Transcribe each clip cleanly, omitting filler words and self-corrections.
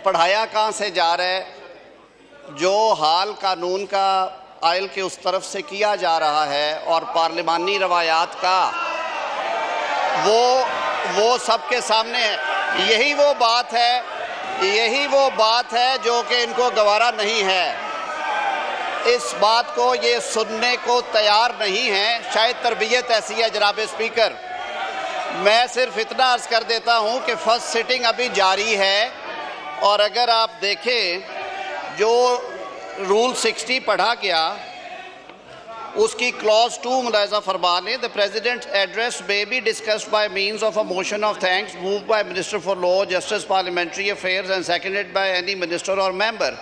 पढ़ाया कहाँ से जा रहा है? जो हाल कानून का आयल के उस तरफ से किया जा रहा है और पार्लिमानी रवायात का वो सबके सामने है। यही वो बात है जो कि इनको गवारा नहीं है। इस बात को ये सुनने को तैयार नहीं है। शायद तरबियत ऐसी है जनाब स्पीकर। मैं सिर्फ इतना अर्ज कर देता हूं कि फर्स्ट सिटिंग अभी जारी है और अगर आप देखें जो रूल 60 पढ़ा गया उसकी क्लॉज 2 मुलाज़ा फरमा लें, the president address may be discussed by means of a motion of thanks moved by minister for law, justice, parliamentary affairs and seconded by any minister और मेंबर।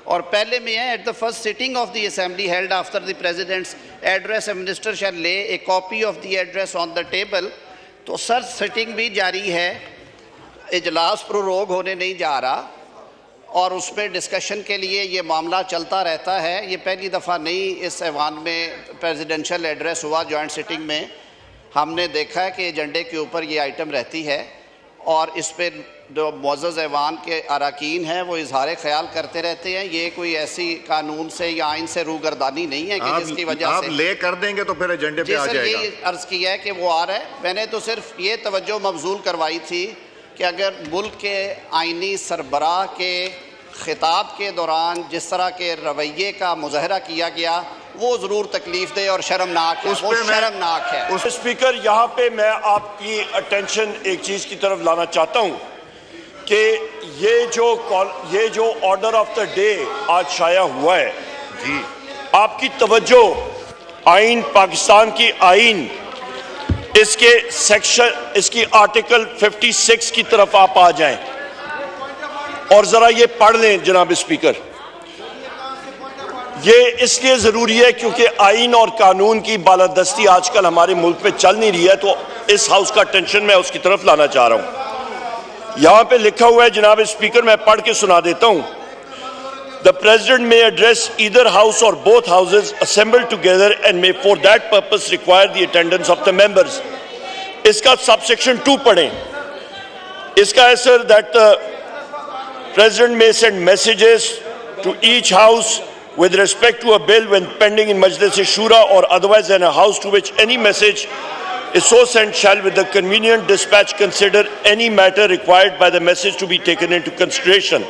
और पहले में है, at the first sitting of the assembly held after the president's address, a minister shall lay a copy of the address on the table. तो sir sitting भी जारी है, इजलास प्रोरोग होने नहीं जा रहा और उसमें डिस्कशन के लिए ये मामला चलता रहता है। ये पहली दफ़ा नहीं इस ऐवान में प्रेसिडेंशियल एड्रेस हुआ। जॉइंट सिटिंग में हमने देखा है कि एजेंडे के ऊपर ये आइटम रहती है और इस पर जो मुअज़्ज़ज़ ऐवान के अरकान हैं वो इजहार ख्याल करते रहते हैं। ये कोई ऐसी कानून से या आइन से रूगर्दानी नहीं है कि जिसकी वजह से आप ले कर देंगे तो फिर एजेंडे पे आ जाएगा। ये अर्ज़ किया है कि वो आ रहा है। मैंने तो सिर्फ ये तवज्जो मबजूल करवाई थी कि अगर मुल्क के आइनी सरबराह के खिताब के दौरान जिस तरह के रवैये का मुज़ाहरा किया गया वो ज़रूर तकलीफ दे और शर्मनाक है, वो शर्मनाक है। स्पीकर, यहाँ पे मैं आपकी अटेंशन एक चीज़ की तरफ लाना चाहता हूँ कि ये जो ऑर्डर ऑफ द डे आज शाया हुआ है जी, आपकी तवज्जो आइन, पाकिस्तान की आइन, इसके सेक्शन, इसकी आर्टिकल 56 की तरफ आप आ जाएं और जरा ये पढ़ लें जनाब स्पीकर। ये इसलिए जरूरी है क्योंकि आइन और कानून की बालादस्ती आजकल हमारे मुल्क में चल नहीं रही है, तो इस हाउस का अटेंशन मैं उसकी तरफ लाना चाह रहा हूं। यहां पे लिखा हुआ है जनाब स्पीकर, मैं पढ़ के सुना देता हूं। The president may address either house or both houses assemble together and may for that purpose require the attendance of the members. इसका सबसेक्शन 2 पढ़ें। इसका है sir that President may send messages to each house with respect to a bill when pending in Majlis-e-Shura or otherwise in a house to which any message is so sent shall with the convenient dispatch consider any matter required by the message to be taken into consideration.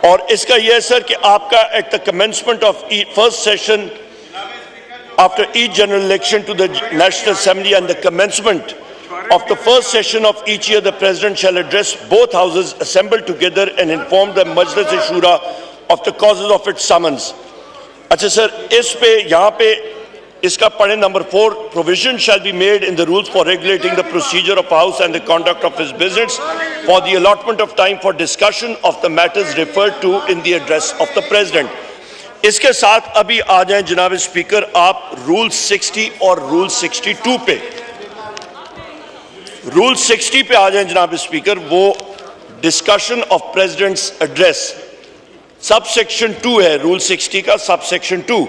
और इसका यह है sir कि आपका at the commencement of first session after each general election to the National Assembly and the commencement of the first session of each year, the President shall address both houses assembled together and inform the Majlis-e-Shura of the causes of its summons. अच्छा sir, इस पे यहाँ पे इसका पढ़े number 4, provision shall be made in the rules for regulating the procedure of House and the conduct of his business for the allotment of time for discussion of the matters referred to in the address of the President. इसके साथ अभी आ जाएं जनाब speaker आप rule 60 और rule 62 पे। Rule 60 पे आ जाएं जनाब स्पीकर। वो discussion of president's address subsection 2 है रूल 60 का, subsection 2।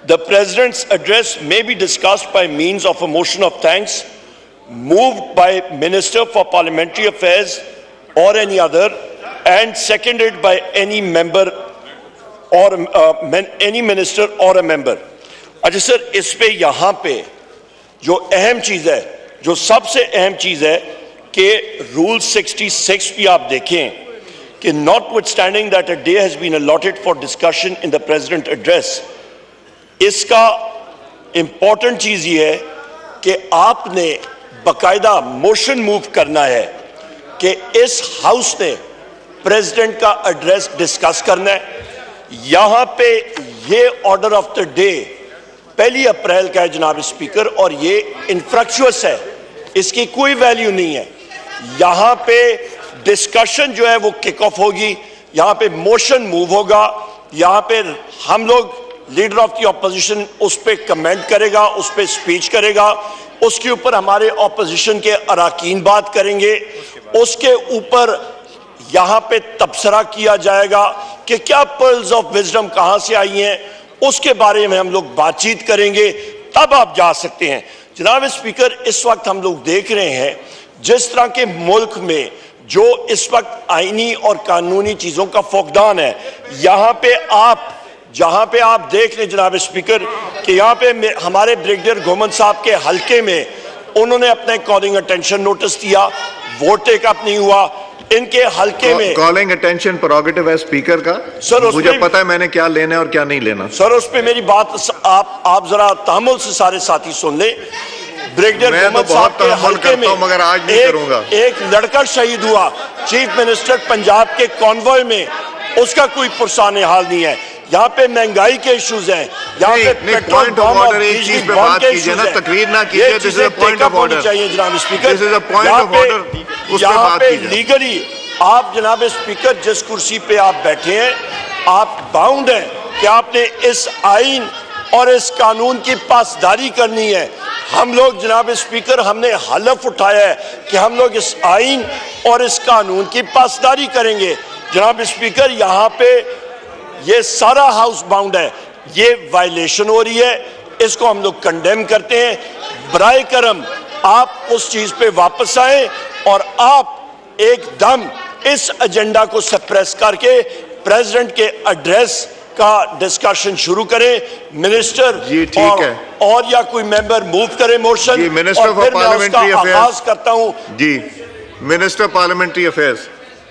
The president's address may be discussed by means of a motion of thanks moved by minister for parliamentary affairs or any other and seconded by any member or any minister or a member. अच्छा sir, इस पे यहाँ पे जो अहम चीज है, जो सबसे अहम चीज है कि रूल 66 भी आप देखें कि notwithstanding that a day has been allotted for discussion in the president address, इसका इंपॉर्टेंट चीज ये है कि आपने बाकायदा मोशन मूव करना है कि इस हाउस ने प्रेसिडेंट का एड्रेस डिस्कस करना है। यहां पे ये ऑर्डर ऑफ द डे 1 अप्रैल का है जनाब स्पीकर और ये इनफ्रक्चुअस है, इसकी कोई वैल्यू नहीं है। यहां पे डिस्कशन जो है वो किक ऑफ होगी, यहां पे मोशन मूव होगा, यहां पे हम लोग लीडर ऑफ द ऑपोजिशन उस पे कमेंट करेगा, उस पे स्पीच करेगा, उसके ऊपर हमारे ऑपोजिशन के अरकान बात करेंगे, उसके ऊपर यहां पे तबसरा किया जाएगा कि क्या पर्ल्स ऑफ विजडम कहां से आई हैं, उसके बारे में हम लोग बातचीत करेंगे, तब आप जा सकते हैं। जनाब स्पीकर, इस वक्त हम लोग देख रहे हैं जिस तरह के मुल्क में जो इस वक्त आईनी और कानूनी चीजों का फौकदान है। यहाँ पे जहां पे आप देख लें जनाब स्पीकर कि यहाँ पे हमारे ब्रिगेडियर गोमन साहब के हलके में उन्होंने अपने कॉलिंग अटेंशन नोटिस दिया, वोट टेकअप नहीं हुआ। इनके हलके में कॉलिंग अटेंशन प्रोगेटिव है स्पीकर का। सर मुझे पता है मैंने क्या लेना है और क्या नहीं लेना। सर उस पे मेरी बात आप जरा तहम्मुल से सारे साथी सुन ले। ब्रिगेडियर गोमन साहब के हलके में मगर आज नहीं करूंगा। एक लड़का शहीद हुआ चीफ मिनिस्टर पंजाब के कॉन्वॉय में, उसका कोई पुरसाने हाल नहीं है। यहाँ पे महंगाई के इश्यूज हैं, यहाँ पे पेट्रोल बम और बिजली बम के इश्यूज हैं। तकरीर ना कीजिए, this is a point of order चाहिए जनाब speaker. This is a point of order, उस पे यहाँ बात पे कीजिए। लीगली आप जनाब स्पीकर जिस कुर्सी पे आप बैठे हैं, आप बाउंड हैं कि आपने इस आइन और इस कानून की पासदारी करनी है। हम लोग जनाब स्पीकर हमने हलफ उठाया है कि हम लोग इस आइन और इस कानून की पासदारी करेंगे। जनाब स्पीकर यहाँ पे ये सारा हाउस बाउंड है, ये वायलेशन हो रही है, इसको हम लोग कंडेम करते हैं। बराए करम आप उस चीज पे वापस आए और आप एकदम इस एजेंडा को सप्रेस करके प्रेसिडेंट के एड्रेस का डिस्कशन शुरू करें। मिनिस्टर जी ठीक है, और या कोई मेंबर मूव करे मोशन, मिनिस्टर और फिर मैं उसका पार्लियामेंट्री आगाज करता हूं। जी मिनिस्टर पार्लियामेंट्री अफेयर्स।